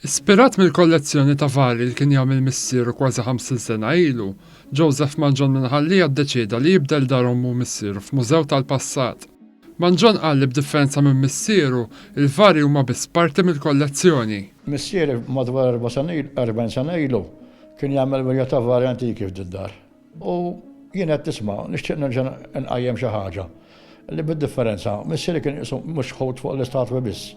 Ispirat mill-kollezzjoni ta' vari li kien jagħmel missieru kważi 50 sena ilu, Joseph Manjon minn Ħallija ddeċieda li jibdel dar ommu missieru f'Mużew tal-Passat. Manjon qal li b'differenza minn missieru, il-vari huma biss parti mill-kollezzjoni. Missieri madwar 40 sena ilu kien jagħmel milja ta' vari antiki f'did-dar. U jien qed tisma' nixtieq nerġa' nqajjem xi ħaġa li bid-differenza, missieri kien mhux ħowt fuq l-istatwi biss.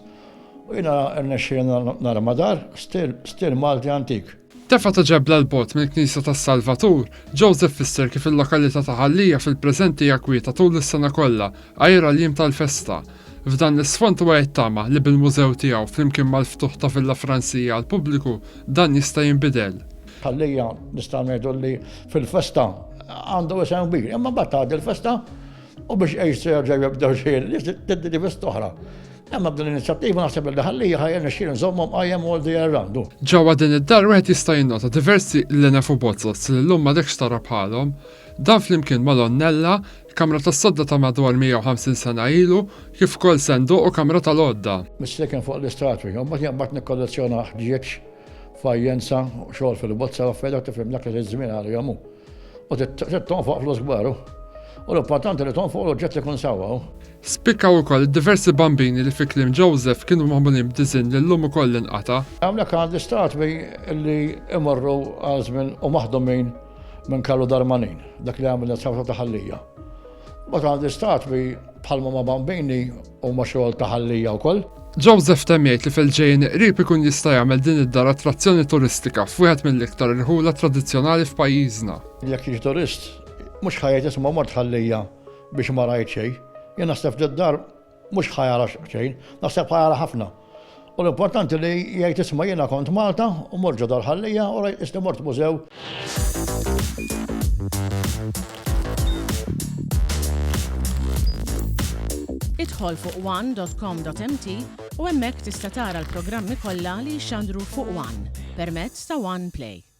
U jiena rnexxielna nara madar stil Malti antik. Tefa ta' ġebla l-bot mill-Knisja tas-Salvatur, Joseph fisser kif il-lokalità ta' Ħallija fil-preżenti hija kwieta tul is-sena kollha, għajra l-jiem tal-festa. F'dan l-isfond huwa jittama li bil-mużew tiegħu flimkien mal-ftuħ ta' Villa Franzija għall pubbliku dan jista' jinbidel. Ħallija nista' ngħidu li fil-festa għandu isem kbir, imma mbagħad tgħaddi l-festa u biex ejs jerġa' jibdew xejn tiddi festa oħra. Imma b'din l-inizjattiva naħseb li Ħallija ħajja nixxiel nżommhom qajjem all the year round. Ġewwa din id-dar wieħed jista' jinnota diversi linef u bozzos li llum m'għadekx tara bħalhom, dan flimkien mal-Onnella, kamra tas-sodda ta' madwar 150 sena ilu, kif ukoll senduq u kamra tal-għodda. Mis-sekin fuq l-istatwi, u mbagħad nikkollezzjona ħġieġ fajjenza, xogħol fil-bozza u affarijiet tifhem dak li żmien għal jamu. U tonfoq flus kbar. U l-importanti li tonfoq l-oġġett li kun sewwa. Spikkaw ukoll diversi bambini li fi kliem Joseph kienu magħmulin b'diżinn li llum ukoll inqata'. Hawnhekk għandi statwi li imorru għal żmien u maħdumin minn Karlu Darmanin, dak li għamil s-sawta ta' Ħallija. Mbagħad għandi statwi bħalma ma' bambini u ma' xogħol ta' Ħallija wkoll. Joseph temmiet li fil-ġejjin qrib ikun jista' jagħmel din id-dar attrazzjoni turistika f'wieħed mill-iktar irħula tradizzjonali f'pajjiżna. Jekk jiġi turist, mhux ħajjed isma' mort Ħallija biex ma rajt xejn. Jien naħseb d-dar mhux ħajara xejn, naħseb ħajara ħafna. U l-importanti li jgħid isma' jiena kont Malta u mort ġo dar Ħallija u rajt isni mort mużew. Idħol fuq one.com.mt u hemmhekk tista' tara l-programmi kollha li jxandru fuq One permezz ta' One Play.